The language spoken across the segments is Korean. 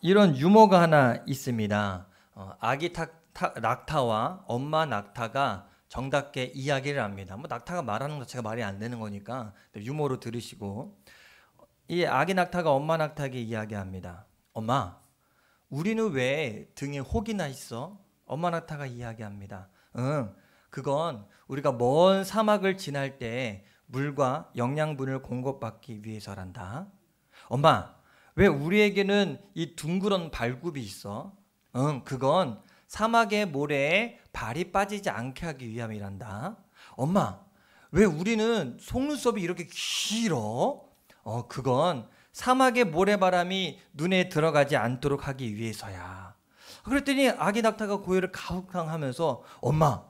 이런 유머가 하나 있습니다. 아기 낙타와 엄마 낙타가 정답게 이야기를 합니다. 뭐 낙타가 말하는 것 자체가 말이 안 되는 거니까 유머로 들으시고, 이 아기 낙타가 엄마 낙타에게 이야기합니다. 엄마, 우리는 왜 등에 혹이 나 있어? 엄마 낙타가 이야기합니다. 응, 그건 우리가 먼 사막을 지날 때 물과 영양분을 공급받기 위해서란다. 엄마, 왜 우리에게는 이 둥그런 발굽이 있어? 응, 그건 사막의 모래에 발이 빠지지 않게 하기 위함이란다. 엄마, 왜 우리는 속눈썹이 이렇게 길어? 그건 사막의 모래바람이 눈에 들어가지 않도록 하기 위해서야. 그랬더니 아기 낙타가 고개를 가혹하면서, 엄마,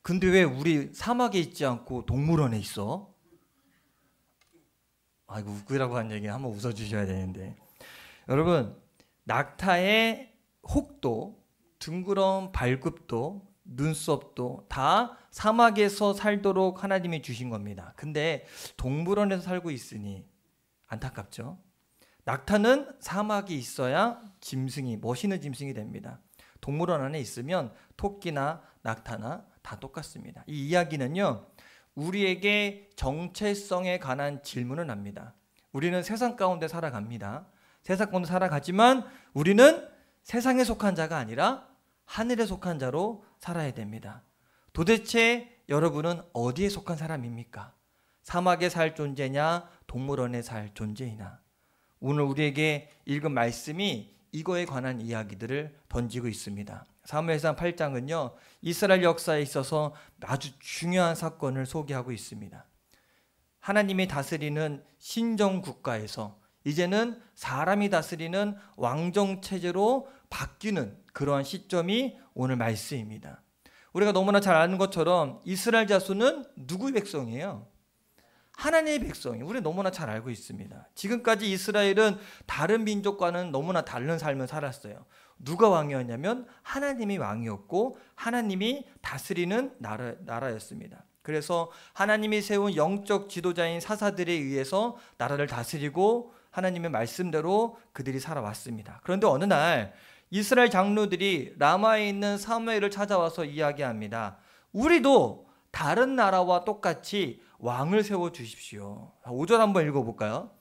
근데 왜 우리 사막에 있지 않고 동물원에 있어? 아이고, 웃기라고 한 얘기 한번 웃어주셔야 되는데, 여러분, 낙타의 혹도, 둥그런 발굽도, 눈썹도 다 사막에서 살도록 하나님이 주신 겁니다. 근데 동물원에서 살고 있으니 안타깝죠. 낙타는 사막이 있어야 짐승이, 멋있는 짐승이 됩니다. 동물원 안에 있으면 토끼나 낙타나 다 똑같습니다. 이 이야기는요, 우리에게 정체성에 관한 질문을 합니다. 우리는 세상 가운데 살아갑니다. 세상 가운데 살아가지만 우리는 세상에 속한 자가 아니라 하늘에 속한 자로 살아야 됩니다. 도대체 여러분은 어디에 속한 사람입니까? 사막에 살 존재냐, 동물원에 살 존재이나? 오늘 우리에게 읽은 말씀이 이거에 관한 이야기들을 던지고 있습니다. 사무엘상 8장은요, 이스라엘 역사에 있어서 아주 중요한 사건을 소개하고 있습니다. 하나님이 다스리는 신정 국가에서 이제는 사람이 다스리는 왕정 체제로 바뀌는 그러한 시점이 오늘 말씀입니다. 우리가 너무나 잘 아는 것처럼 이스라엘 자손은 누구의 백성이에요? 하나님의 백성이. 우리 너무나 잘 알고 있습니다. 지금까지 이스라엘은 다른 민족과는 너무나 다른 삶을 살았어요. 누가 왕이었냐면 하나님이 왕이었고 하나님이 다스리는 나라였습니다. 그래서 하나님이 세운 영적 지도자인 사사들에 의해서 나라를 다스리고 하나님의 말씀대로 그들이 살아왔습니다. 그런데 어느 날 이스라엘 장로들이 라마에 있는 사무엘을 찾아와서 이야기합니다. 우리도 다른 나라와 똑같이 왕을 세워 주십시오. 5절 한번 읽어볼까요?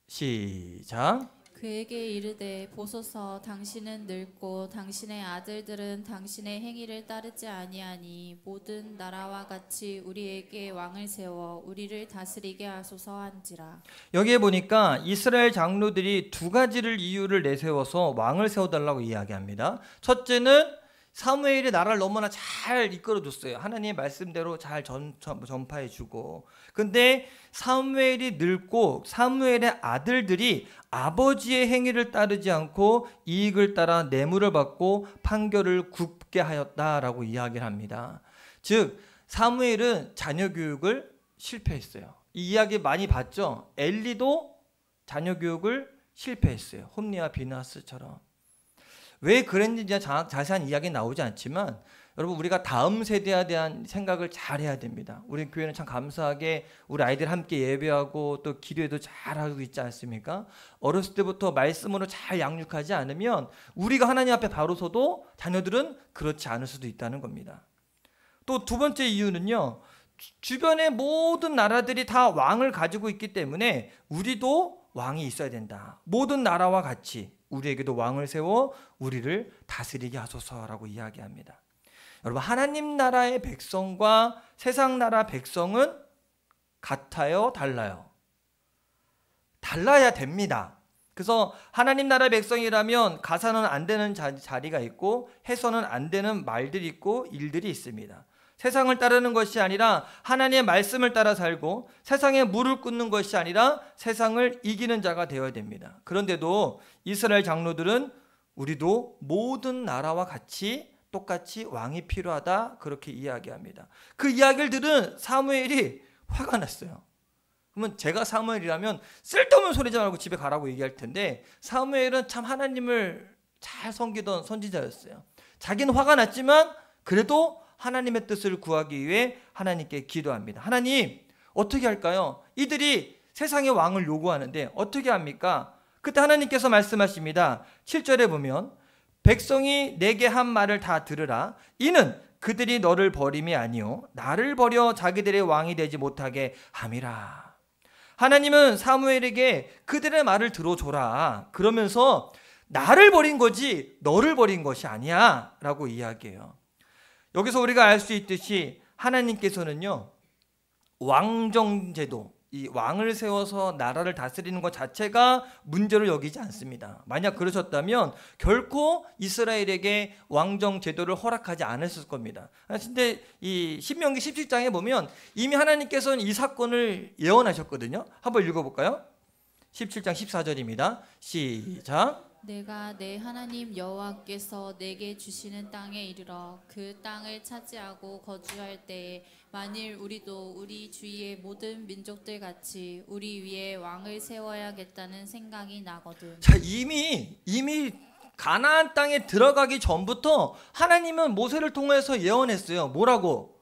시작. 그에게 이르되 보소서, 당신은 늙고 당신의 아들들은 당신의 행위를 따르지 아니하니 모든 나라와 같이 우리에게 왕을 세워 우리를 다스리게 하소서 한지라. 여기에 보니까 이스라엘 장로들이 두 가지를 이유를 내세워서 왕을 세워달라고 이야기합니다. 첫째는 사무엘이 나라를 너무나 잘 이끌어줬어요. 하나님의 말씀대로 잘 전파해주고. 근데 사무엘이 늙고 사무엘의 아들들이 아버지의 행위를 따르지 않고 이익을 따라 뇌물을 받고 판결을 굽게 하였다라고 이야기를 합니다. 즉 사무엘은 자녀 교육을 실패했어요. 이 이야기 많이 봤죠? 엘리도 자녀 교육을 실패했어요. 홈리와 비나스처럼. 왜 그랬는지 자세한 이야기는 나오지 않지만 여러분, 우리가 다음 세대에 대한 생각을 잘 해야 됩니다. 우리 교회는 참 감사하게 우리 아이들 함께 예배하고 또 기도회도 잘 하고 있지 않습니까? 어렸을 때부터 말씀으로 잘 양육하지 않으면 우리가 하나님 앞에 바로 서도 자녀들은 그렇지 않을 수도 있다는 겁니다. 또 두 번째 이유는요, 주변의 모든 나라들이 다 왕을 가지고 있기 때문에 우리도 왕이 있어야 된다. 모든 나라와 같이 우리에게도 왕을 세워 우리를 다스리게 하소서라고 이야기합니다. 여러분, 하나님 나라의 백성과 세상 나라 백성은 같아요? 달라요? 달라야 됩니다. 그래서 하나님 나라의 백성이라면 가서는 안 되는 자리가 있고 해서는 안 되는 말들이 있고 일들이 있습니다. 세상을 따르는 것이 아니라 하나님의 말씀을 따라 살고 세상에 무릎 꿇는 것이 아니라 세상을 이기는 자가 되어야 됩니다. 그런데도 이스라엘 장로들은 우리도 모든 나라와 같이 똑같이 왕이 필요하다, 그렇게 이야기합니다. 그 이야기를 들은 사무엘이 화가 났어요. 그러면 제가 사무엘이라면 쓸데없는 소리지 말고 집에 가라고 얘기할 텐데, 사무엘은 참 하나님을 잘 섬기던 선지자였어요. 자기는 화가 났지만 그래도 하나님의 뜻을 구하기 위해 하나님께 기도합니다. 하나님, 어떻게 할까요? 이들이 세상의 왕을 요구하는데 어떻게 합니까? 그때 하나님께서 말씀하십니다. 7절에 보면 백성이 내게 한 말을 다 들으라. 이는 그들이 너를 버림이 아니요 나를 버려 자기들의 왕이 되지 못하게 함이라. 하나님은 사무엘에게 그들의 말을 들어줘라. 그러면서 나를 버린 거지 너를 버린 것이 아니야 라고 이야기해요. 여기서 우리가 알 수 있듯이 하나님께서는요, 왕정제도, 이 왕을 세워서 나라를 다스리는 것 자체가 문제를 여기지 않습니다. 만약 그러셨다면 결코 이스라엘에게 왕정제도를 허락하지 않았을 겁니다. 근데 이 신명기 17장에 보면 이미 하나님께서는 이 사건을 예언하셨거든요. 한번 읽어볼까요? 17장 14절입니다. 시작. 내가 내 하나님 여호와께서 내게 주시는 땅에 이르러 그 땅을 차지하고 거주할 때에 만일 우리도 우리 주위의 모든 민족들 같이 우리 위에 왕을 세워야겠다는 생각이 나거든. 자, 이미 가나안 땅에 들어가기 전부터 하나님은 모세를 통해서 예언했어요. 뭐라고?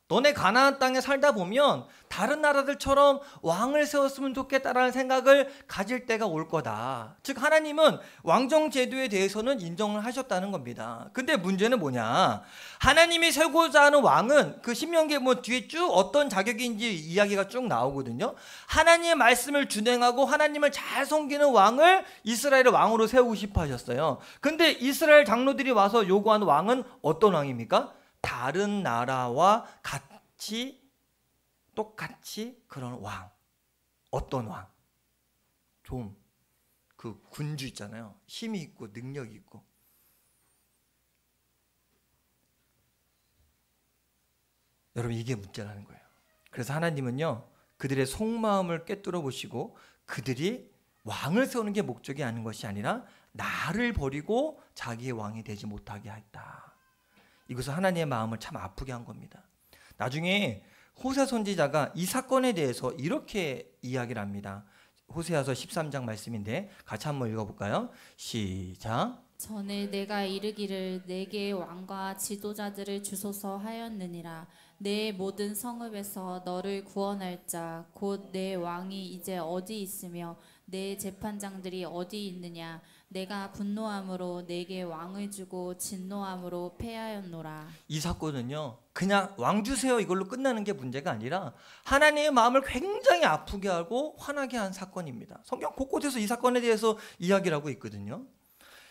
너네 가나안 땅에 살다 보면 다른 나라들처럼 왕을 세웠으면 좋겠다라는 생각을 가질 때가 올 거다. 즉 하나님은 왕정 제도에 대해서는 인정을 하셨다는 겁니다. 근데 문제는 뭐냐? 하나님이 세우고자 하는 왕은 그 신명기 뭐 뒤에 쭉 어떤 자격인지 이야기가 쭉 나오거든요. 하나님의 말씀을 준행하고 하나님을 잘 섬기는 왕을 이스라엘의 왕으로 세우고 싶어 하셨어요. 근데 이스라엘 장로들이 와서 요구하는 왕은 어떤 왕입니까? 다른 나라와 똑같이 그런 왕. 어떤 왕? 좀 그 군주 있잖아요. 힘이 있고 능력이 있고. 여러분 이게 문제라는 거예요. 그래서 하나님은요, 그들의 속마음을 꿰뚫어 보시고 그들이 왕을 세우는 게 목적이 아닌 것이 아니라 나를 버리고 자기의 왕이 되지 못하게 했다. 이것은 하나님의 마음을 참 아프게 한 겁니다. 나중에 호세 선지자가 이 사건에 대해서 이렇게 이야기를 합니다. 호세아서 13장 말씀인데 같이 한번 읽어볼까요? 시작. 전에 내가 이르기를 내게 왕과 지도자들을 주소서 하였느니라. 내 모든 성읍에서 너를 구원할 자 곧 내 왕이 이제 어디 있으며 내 재판장들이 어디 있느냐. 내가 분노함으로 내게 왕을 주고 진노함으로 패하였노라. 이 사건은요, 그냥 왕 주세요 이걸로 끝나는 게 문제가 아니라 하나님의 마음을 굉장히 아프게 하고 화나게 한 사건입니다. 성경 곳곳에서 이 사건에 대해서 이야기를 하고 있거든요.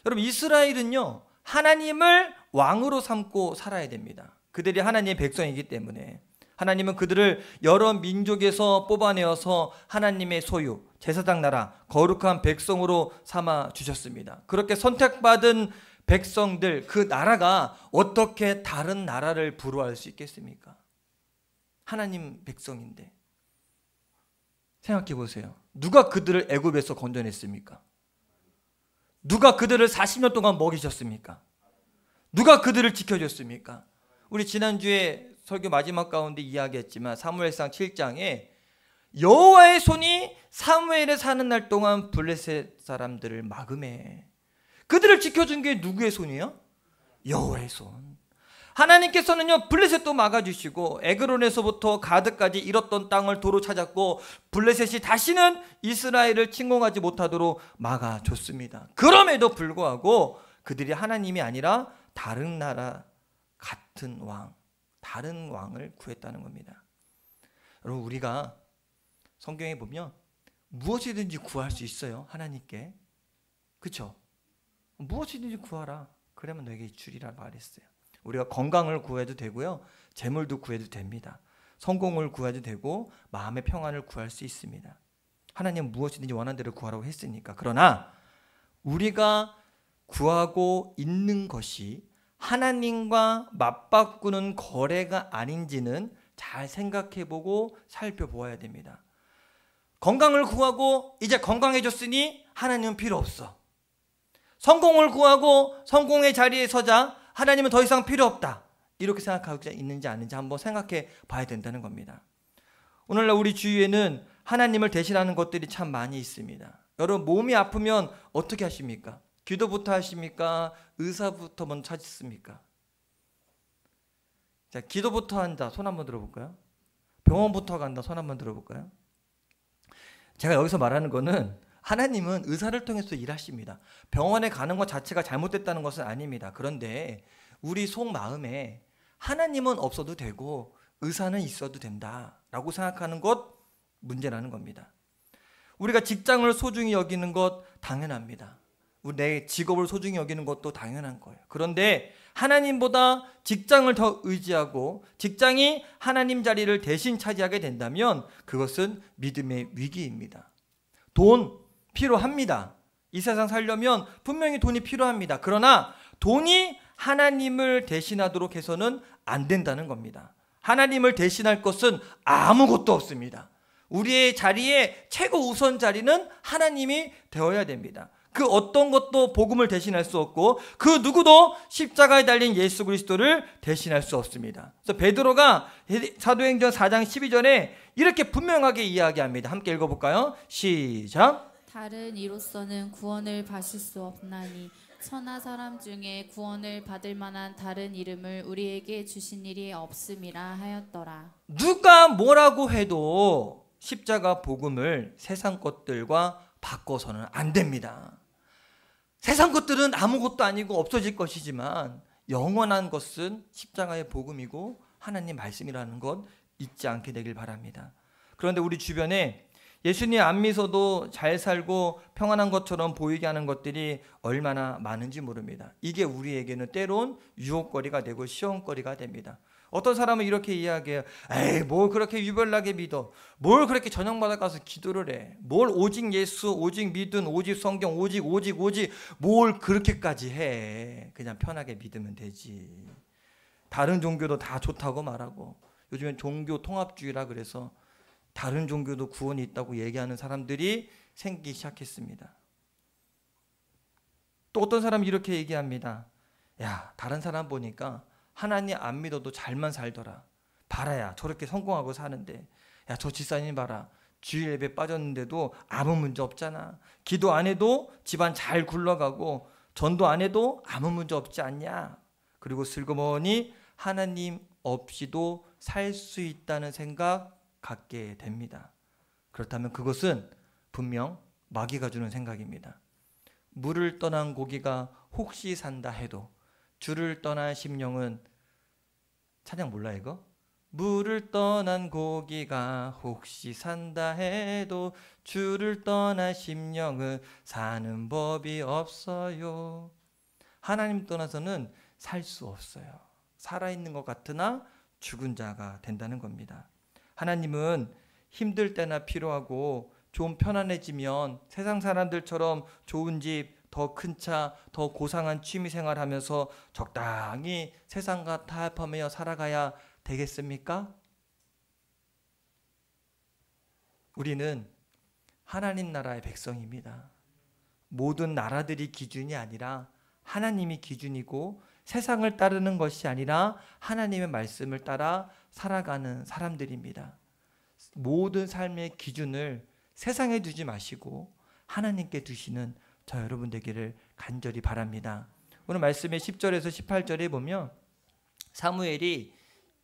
여러분 이스라엘은요, 하나님을 왕으로 삼고 살아야 됩니다. 그들이 하나님의 백성이기 때문에 하나님은 그들을 여러 민족에서 뽑아내어서 하나님의 소유, 제사장 나라, 거룩한 백성으로 삼아 주셨습니다. 그렇게 선택받은 백성들, 그 나라가 어떻게 다른 나라를 부러워할 수 있겠습니까? 하나님 백성인데. 생각해 보세요. 누가 그들을 애굽에서 건져냈습니까? 누가 그들을 40년 동안 먹이셨습니까? 누가 그들을 지켜줬습니까? 우리 지난주에 설교 마지막 가운데 이야기했지만 사무엘상 7장에 여호와의 손이 사무엘에 사는 날 동안 블레셋 사람들을 막음해. 그들을 지켜준 게 누구의 손이에요? 여호와의 손. 하나님께서는요, 블레셋도 막아주시고 에그론에서부터 가드까지 잃었던 땅을 도로 찾았고 블레셋이 다시는 이스라엘을 침공하지 못하도록 막아줬습니다. 그럼에도 불구하고 그들이 하나님이 아니라 다른 나라 같은 왕, 다른 왕을 구했다는 겁니다. 여러분 우리가 성경에 보면 무엇이든지 구할 수 있어요. 하나님께. 그렇죠? 무엇이든지 구하라. 그러면 너에게 주리라 말했어요. 우리가 건강을 구해도 되고요. 재물도 구해도 됩니다. 성공을 구해도 되고 마음의 평안을 구할 수 있습니다. 하나님은 무엇이든지 원하는 대로 구하라고 했으니까. 그러나 우리가 구하고 있는 것이 하나님과 맞바꾸는 거래가 아닌지는 잘 생각해보고 살펴보아야 됩니다. 건강을 구하고 이제 건강해졌으니 하나님은 필요 없어. 성공을 구하고 성공의 자리에 서자 하나님은 더 이상 필요 없다. 이렇게 생각하고 있는지 아닌지 한번 생각해 봐야 된다는 겁니다. 오늘날 우리 주위에는 하나님을 대신하는 것들이 참 많이 있습니다. 여러분 몸이 아프면 어떻게 하십니까? 기도부터 하십니까? 의사부터 먼저 찾습니까? 자, 기도부터 한다. 손 한번 들어볼까요? 병원부터 간다. 손 한번 들어볼까요? 제가 여기서 말하는 거는 하나님은 의사를 통해서 일하십니다. 병원에 가는 것 자체가 잘못됐다는 것은 아닙니다. 그런데 우리 속마음에 하나님은 없어도 되고 의사는 있어도 된다라고 생각하는 것 문제라는 겁니다. 우리가 직장을 소중히 여기는 것 당연합니다. 내 직업을 소중히 여기는 것도 당연한 거예요. 그런데 하나님보다 직장을 더 의지하고 직장이 하나님 자리를 대신 차지하게 된다면 그것은 믿음의 위기입니다. 돈 필요합니다. 이 세상 살려면 분명히 돈이 필요합니다. 그러나 돈이 하나님을 대신하도록 해서는 안 된다는 겁니다. 하나님을 대신할 것은 아무것도 없습니다. 우리의 자리에 최고 우선 자리는 하나님이 되어야 됩니다. 그 어떤 것도 복음을 대신할 수 없고 그 누구도 십자가에 달린 예수 그리스도를 대신할 수 없습니다. 그래서 베드로가 사도행전 4장 12절에 이렇게 분명하게 이야기합니다. 함께 읽어볼까요? 시작. 다른 이로서는 구원을 받을 수 없나니 천하 사람 중에 구원을 받을 만한 다른 이름을 우리에게 주신 일이 없음이라 하였더라. 누가 뭐라고 해도 십자가 복음을 세상 것들과 바꿔서는 안 됩니다. 세상 것들은 아무것도 아니고 없어질 것이지만 영원한 것은 십자가의 복음이고 하나님 말씀이라는 것 잊지 않게 되길 바랍니다. 그런데 우리 주변에 예수님 안 믿어도 잘 살고 평안한 것처럼 보이게 하는 것들이 얼마나 많은지 모릅니다. 이게 우리에게는 때론 유혹거리가 되고 시험거리가 됩니다. 어떤 사람은 이렇게 이야기해요. 에이, 뭘 그렇게 유별나게 믿어? 뭘 그렇게 저녁마다 가서 기도를 해? 뭘 오직 예수, 오직 믿음, 오직 성경, 오직 뭘 그렇게까지 해? 그냥 편하게 믿으면 되지. 다른 종교도 다 좋다고 말하고 요즘엔 종교 통합주의라 그래서 다른 종교도 구원이 있다고 얘기하는 사람들이 생기기 시작했습니다. 또 어떤 사람이 이렇게 얘기합니다. 야, 다른 사람 보니까 하나님 안 믿어도 잘만 살더라. 봐라야, 저렇게 성공하고 사는데. 야, 저 집사님 봐라. 주일 예배 빠졌는데도 아무 문제 없잖아. 기도 안 해도 집안 잘 굴러가고 전도 안 해도 아무 문제 없지 않냐. 그리고 슬그머니 하나님 없이도 살 수 있다는 생각 갖게 됩니다. 그렇다면 그것은 분명 마귀가 주는 생각입니다. 물을 떠난 고기가 혹시 산다 해도 주를 떠난 심령은, 찬양 몰라 이거? 물을 떠난 고기가 혹시 산다 해도 주를 떠난 심령은 사는 법이 없어요. 하나님 떠나서는 살 수 없어요. 살아있는 것 같으나 죽은 자가 된다는 겁니다. 하나님은 힘들 때나 필요하고 좀 편안해지면 세상 사람들처럼 좋은 집, 더 큰 차, 더 고상한 취미생활 하면서 적당히 세상과 타협하며 살아가야 되겠습니까? 우리는 하나님 나라의 백성입니다. 모든 나라들이 기준이 아니라 하나님이 기준이고 세상을 따르는 것이 아니라 하나님의 말씀을 따라 살아가는 사람들입니다. 모든 삶의 기준을 세상에 두지 마시고 하나님께 두시는 저 여러분 되기를 간절히 바랍니다. 오늘 말씀의 10절에서 18절에 보면 사무엘이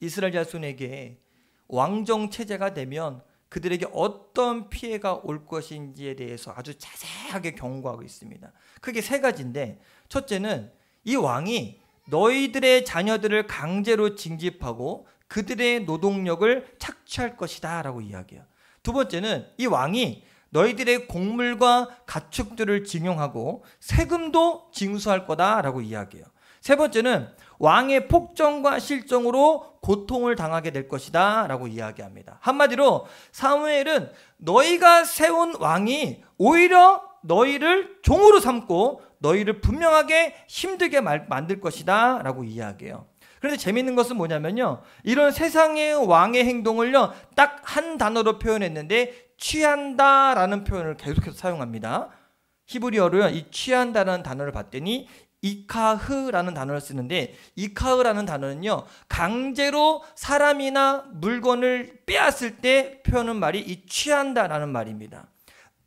이스라엘 자손에게 왕정 체제가 되면 그들에게 어떤 피해가 올 것인지에 대해서 아주 자세하게 경고하고 있습니다. 크게 세 가지인데, 첫째는 이 왕이 너희들의 자녀들을 강제로 징집하고 그들의 노동력을 착취할 것이다 라고 이야기해요. 두 번째는 이 왕이 너희들의 곡물과 가축들을 징용하고 세금도 징수할 거다라고 이야기해요. 세 번째는 왕의 폭정과 실정으로 고통을 당하게 될 것이다 라고 이야기합니다. 한마디로 사무엘은 너희가 세운 왕이 오히려 너희를 종으로 삼고 너희를 분명하게 힘들게 만들 것이다 라고 이야기해요. 그런데 재미있는 것은 뭐냐면요, 이런 세상의 왕의 행동을요 딱 한 단어로 표현했는데 취한다라는 표현을 계속해서 사용합니다. 히브리어로요 이 취한다라는 단어를 봤더니 이카흐라는 단어를 쓰는데, 이카흐라는 단어는요 강제로 사람이나 물건을 빼앗을 때 표현하는 말이 이 취한다라는 말입니다.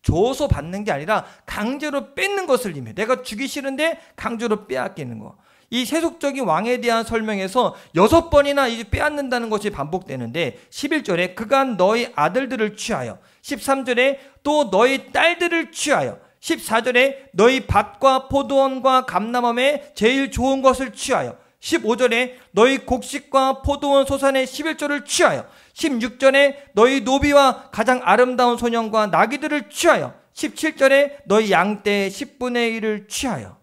줘서 받는 게 아니라 강제로 뺏는 것을 의미해요. 내가 주기 싫은데 강제로 빼앗기는 거. 이 세속적인 왕에 대한 설명에서 6번이나 이제 빼앗는다는 것이 반복되는데 11절에 그간 너희 아들들을 취하여 13절에 또 너희 딸들을 취하여 14절에 너희 밭과 포도원과 감람함에 제일 좋은 것을 취하여 15절에 너희 곡식과 포도원 소산의 11조를 취하여 16절에 너희 노비와 가장 아름다운 소년과 나귀들을 취하여 17절에 너희 양떼의 10분의 1을 취하여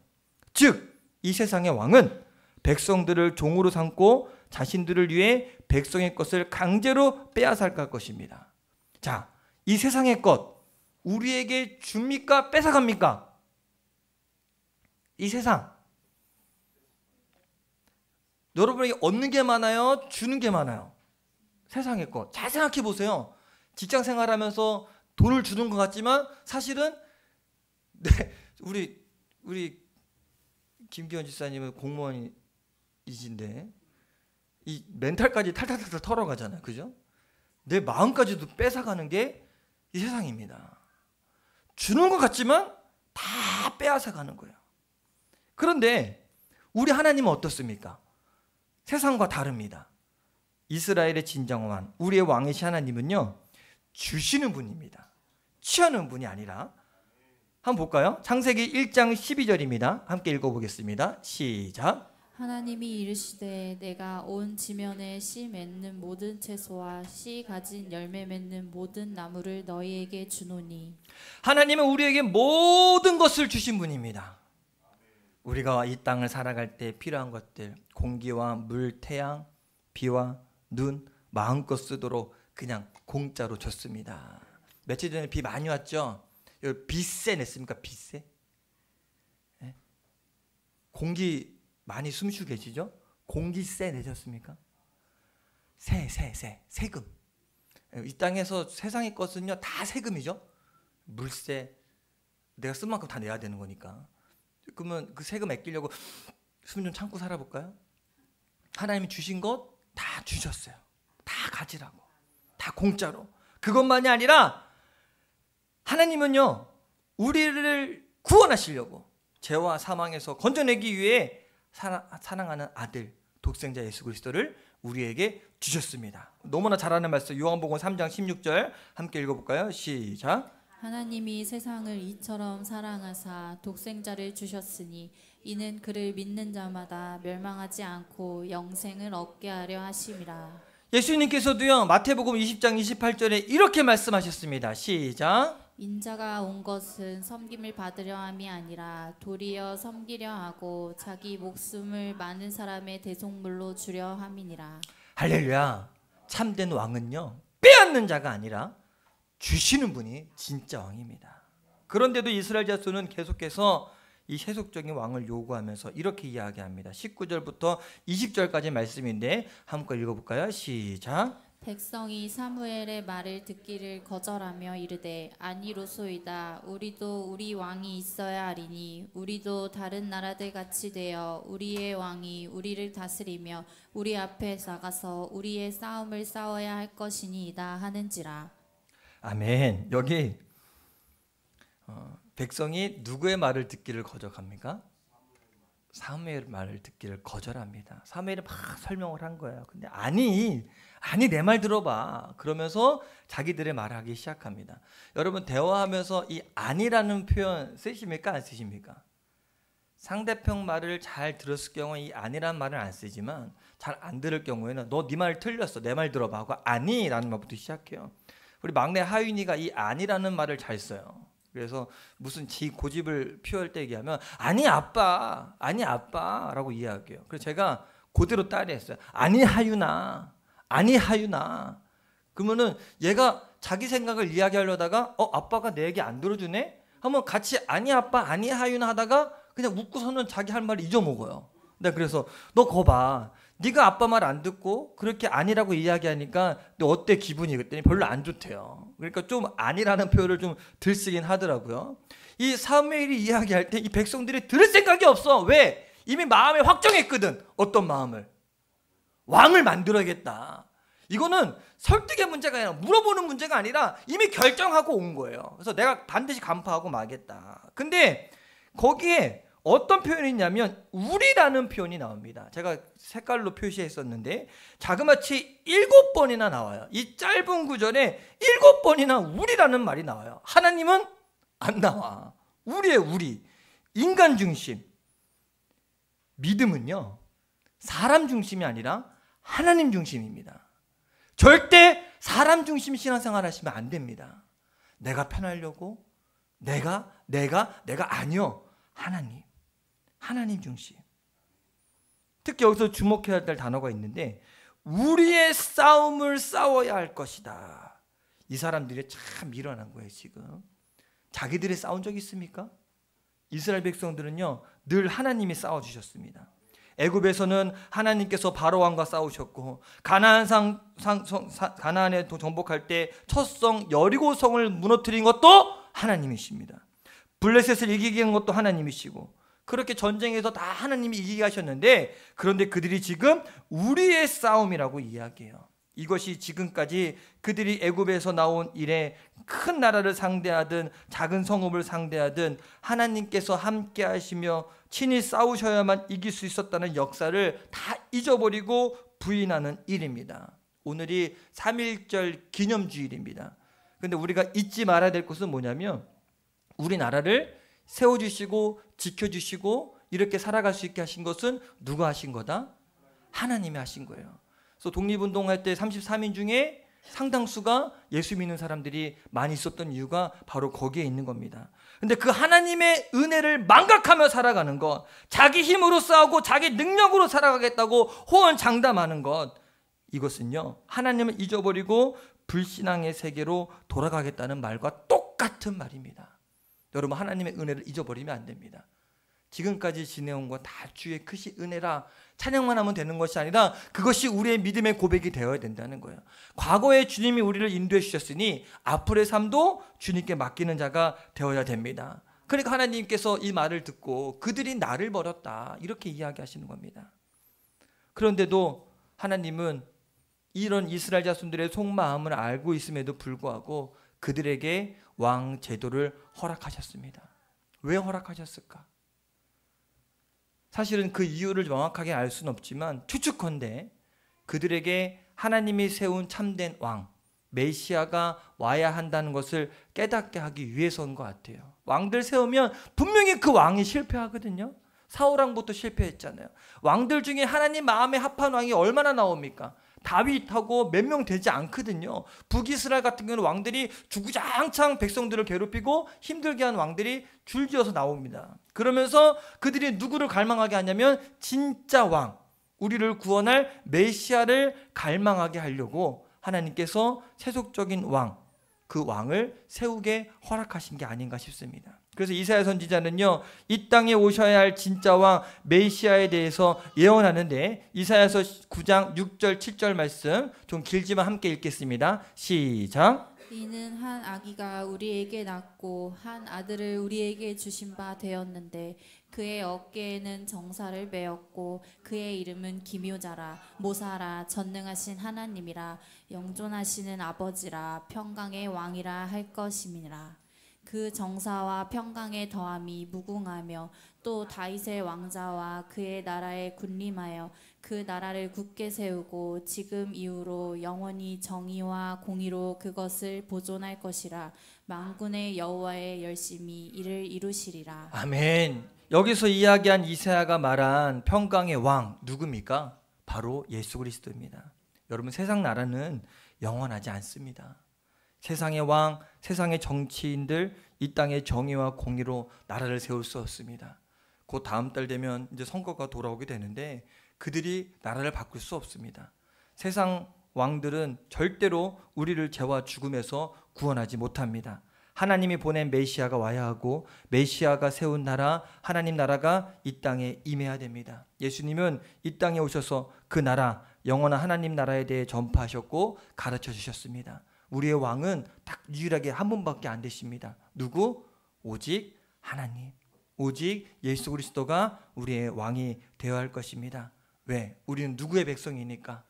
즉 이 세상의 왕은 백성들을 종으로 삼고 자신들을 위해 백성의 것을 강제로 빼앗아갈 것입니다. 자, 이 세상의 것 우리에게 줍니까? 뺏어갑니까? 이 세상 여러분에게 얻는 게 많아요? 주는 게 많아요? 세상의 것 잘 생각해 보세요. 직장 생활하면서 돈을 주는 것 같지만 사실은 우리 김기현 지사님은 공무원이신데 이 멘탈까지 탈탈탈탈 털어가잖아요. 그죠? 내 마음까지도 뺏어가는 게 이 세상입니다. 주는 것 같지만 다 빼앗아가는 거예요. 그런데 우리 하나님은 어떻습니까? 세상과 다릅니다. 이스라엘의 진정한 우리의 왕이신 하나님은요 주시는 분입니다. 취하는 분이 아니라. 한번 볼까요? 창세기 1장 12절입니다. 함께 읽어보겠습니다. 시작. 하나님이 이르시되 내가 온 지면에 씨 맺는 모든 채소와 씨 가진 열매 맺는 모든 나무를 너희에게 주노니. 하나님은 우리에게 모든 것을 주신 분입니다. 우리가 이 땅을 살아갈 때 필요한 것들 공기와 물, 태양, 비와 눈 마음껏 쓰도록 그냥 공짜로 줬습니다. 며칠 전에 비 많이 왔죠? 빗세 냈습니까? 빗세? 네? 공기 많이 숨쉬고 계시죠? 공기세 내셨습니까? 세금. 이 땅에서 세상의 것은요 다 세금이죠. 물세 내가 쓴 만큼 다 내야 되는 거니까. 그러면 그 세금 아끼려고 숨 좀 참고 살아볼까요? 하나님이 주신 것 다 주셨어요. 다 가지라고. 다 공짜로. 그것만이 아니라 하나님은요 우리를 구원하시려고 죄와 사망에서 건져내기 위해 사랑하는 아들 독생자 예수 그리스도를 우리에게 주셨습니다. 너무나 잘 아는 말씀 요한복음 3장 16절 함께 읽어볼까요? 시작. 하나님이 세상을 이처럼 사랑하사 독생자를 주셨으니 이는 그를 믿는 자마다 멸망하지 않고 영생을 얻게 하려 하심이라. 예수님께서도요 마태복음 20장 28절에 이렇게 말씀하셨습니다. 시작. 인자가 온 것은 섬김을 받으려 함이 아니라 도리어 섬기려 하고 자기 목숨을 많은 사람의 대속물로 주려 함이니라. 할렐루야. 참된 왕은요 빼앗는 자가 아니라 주시는 분이 진짜 왕입니다. 그런데도 이스라엘 자손은 계속해서 이 세속적인 왕을 요구하면서 이렇게 이야기합니다. 19절부터 20절까지 말씀인데 한번 읽어볼까요? 시작. 백성이 사무엘의 말을 듣기를 거절하며 이르되 아니로소이다. 우리도 우리 왕이 있어야 하리니 우리도 다른 나라들 같이 되어 우리의 왕이 우리를 다스리며 우리 앞에 나가서 우리의 싸움을 싸워야 할 것이니이다 하는지라. 아멘. 여기 백성이 누구의 말을 듣기를 거절합니까? 사무엘 말을 듣기를 거절합니다. 사무엘이 막 설명을 한 거예요. 근데 아니 내 말 들어봐. 그러면서 자기들의 말을 하기 시작합니다. 여러분 대화하면서 이 아니라는 표현 쓰십니까? 안 쓰십니까? 상대편 말을 잘 들었을 경우에 이 아니라는 말을 안 쓰지만 잘 안 들을 경우에는 너 네 말 틀렸어. 내 말 들어봐 하고 아니라는 말부터 시작해요. 우리 막내 하윤이가 이 아니라는 말을 잘 써요. 그래서 무슨 고집을 표할 때 얘기하면 아니 아빠라고 이야기해요. 그래서 제가 그대로 따라했어요. 아니 하윤아. 그러면은 얘가 자기 생각을 이야기하려다가 아빠가 내 얘기 안 들어주네? 하면 같이 아니 아빠 아니 하윤아 하다가 그냥 웃고서는 자기 할 말을 잊어먹어요. 네, 그래서 너 거 봐. 네가 아빠 말 안 듣고 그렇게 아니라고 이야기하니까 너 어때 기분이? 그랬더니 별로 안 좋대요. 그러니까 좀 아니라는 표현을 좀 덜 쓰긴 하더라고요. 이 사무엘이 이야기할 때 이 백성들이 들을 생각이 없어. 왜? 이미 마음에 확정했거든. 어떤 마음을? 왕을 만들어야겠다. 이거는 설득의 문제가 아니라 물어보는 문제가 아니라 이미 결정하고 온 거예요. 그래서 내가 반드시 간파하고 마겠다. 근데 거기에 어떤 표현이 있냐면 우리라는 표현이 나옵니다. 제가 색깔로 표시했었는데 자그마치 7번이나 나와요. 이 짧은 구절에 7번이나 우리라는 말이 나와요. 하나님은 안 나와. 우리의 우리. 인간 중심. 믿음은요, 사람 중심이 아니라 하나님 중심입니다. 절대 사람 중심 신앙생활 하시면 안 됩니다. 내가 편하려고 내가 아니요. 하나님 중심. 특히 여기서 주목해야 될 단어가 있는데 우리의 싸움을 싸워야 할 것이다. 이 사람들이 참 미련한 거예요. 지금 자기들이 싸운 적 있습니까? 이스라엘 백성들은요 늘 하나님이 싸워주셨습니다. 애굽에서는 하나님께서 바로 왕과 싸우셨고 가나안에 정복할 때 첫 성 여리고성을 무너뜨린 것도 하나님이십니다. 블레셋을 이기게 한 것도 하나님이시고 그렇게 전쟁에서 다 하나님이 이기게 하셨는데 그런데 그들이 지금 우리의 싸움이라고 이야기해요. 이것이 지금까지 그들이 애굽에서 나온 이래 큰 나라를 상대하든 작은 성읍을 상대하든 하나님께서 함께 하시며 친히 싸우셔야만 이길 수 있었다는 역사를 다 잊어버리고 부인하는 일입니다. 오늘이 3.1절 기념주일입니다. 그런데 우리가 잊지 말아야 될 것은 뭐냐면 우리나라를 세워주시고 지켜주시고 이렇게 살아갈 수 있게 하신 것은 누가 하신 거다? 하나님이 하신 거예요. 그래서 독립운동할 때 33인 중에 상당수가 예수 믿는 사람들이 많이 있었던 이유가 바로 거기에 있는 겁니다. 근데 그 하나님의 은혜를 망각하며 살아가는 것, 자기 힘으로 싸우고 자기 능력으로 살아가겠다고 호언장담하는 것, 이것은요 하나님을 잊어버리고 불신앙의 세계로 돌아가겠다는 말과 똑같은 말입니다. 여러분 하나님의 은혜를 잊어버리면 안 됩니다. 지금까지 지내온 거 다 주의 크신 은혜라 찬양만 하면 되는 것이 아니라 그것이 우리의 믿음의 고백이 되어야 된다는 거예요. 과거에 주님이 우리를 인도해 주셨으니 앞으로의 삶도 주님께 맡기는 자가 되어야 됩니다. 그러니까 하나님께서 이 말을 듣고 그들이 나를 버렸다 이렇게 이야기하시는 겁니다. 그런데도 하나님은 이런 이스라엘 자손들의 속마음을 알고 있음에도 불구하고 그들에게 왕 제도를 허락하셨습니다. 왜 허락하셨을까? 사실은 그 이유를 명확하게 알 수는 없지만 추측컨대 그들에게 하나님이 세운 참된 왕 메시아가 와야 한다는 것을 깨닫게 하기 위해서인 것 같아요. 왕들 세우면 분명히 그 왕이 실패하거든요. 사울왕부터 실패했잖아요. 왕들 중에 하나님 마음에 합한 왕이 얼마나 나옵니까? 다윗하고 몇 명 되지 않거든요. 북이스라엘 같은 경우는 왕들이 주구장창 백성들을 괴롭히고 힘들게 한 왕들이 줄지어서 나옵니다. 그러면서 그들이 누구를 갈망하게 하냐면 진짜 왕, 우리를 구원할 메시아를 갈망하게 하려고 하나님께서 세속적인 왕, 그 왕을 세우게 허락하신 게 아닌가 싶습니다. 그래서 이사야 선지자는요 이 땅에 오셔야 할 진짜 왕 메시아에 대해서 예언하는데 이사야서 9장 6절 7절 말씀 좀 길지만 함께 읽겠습니다. 시작. 이는 한 아기가 우리에게 낳고 한 아들을 우리에게 주신 바 되었는데 그의 어깨에는 정사를 메었고 그의 이름은 기묘자라 모사라 전능하신 하나님이라 영존하시는 아버지라 평강의 왕이라 할 것임이라. 그 정사와 평강의 더함이 무궁하며 또 다윗의 왕자와 그의 나라에 군림하여 그 나라를 굳게 세우고 지금 이후로 영원히 정의와 공의로 그것을 보존할 것이라. 만군의 여호와의 열심히 이를 이루시리라. 아멘. 여기서 이야기한 이사야가 말한 평강의 왕 누굽니까? 바로 예수 그리스도입니다. 여러분 세상 나라는 영원하지 않습니다. 세상의 왕, 세상의 정치인들 이 땅의 정의와 공의로 나라를 세울 수 없습니다. 곧 다음 달 되면 이제 선거가 돌아오게 되는데 그들이 나라를 바꿀 수 없습니다. 세상 왕들은 절대로 우리를 죄와 죽음에서 구원하지 못합니다. 하나님이 보낸 메시아가 와야 하고 메시아가 세운 나라, 하나님 나라가 이 땅에 임해야 됩니다. 예수님은 이 땅에 오셔서 그 나라, 영원한 하나님 나라에 대해 전파하셨고 가르쳐 주셨습니다. 우리의 왕은 딱 유일하게 한 분밖에 안 되십니다. 누구? 오직 하나님. 오직 예수 그리스도가 우리의 왕이 되어야 할 것입니다. 왜? 우리는 누구의 백성이니까?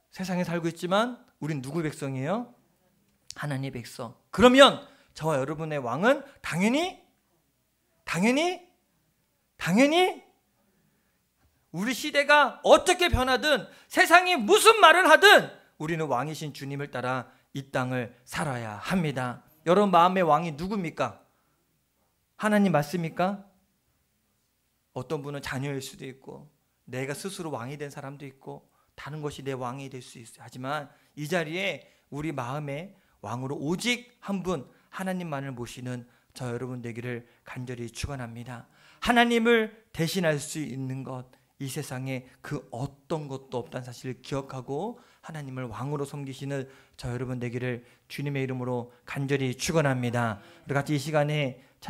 세상에 살고 있지만 우리는 누구의 백성이에요? 하나님의 백성. 그러면 저와 여러분의 왕은 당연히 당연히 우리 시대가 어떻게 변하든 세상이 무슨 말을 하든 우리는 왕이신 주님을 따라 이 땅을 살아야 합니다. 여러분 마음의 왕이 누굽니까? 하나님 맞습니까? 어떤 분은 자녀일 수도 있고 내가 스스로 왕이 된 사람도 있고 다른 것이 내 왕이 될 수 있어요. 하지만 이 자리에 우리 마음의 왕으로 오직 한 분 하나님만을 모시는 저 여러분 되기를 간절히 축원합니다. 하나님을 대신할 수 있는 것, 이 세상에 그 어떤 것도 없다는 사실을 기억하고 하나님을 왕으로 섬기시는 저 여러분 되기를 주님의 이름으로 간절히 축원합니다. 우리 같이 이 시간에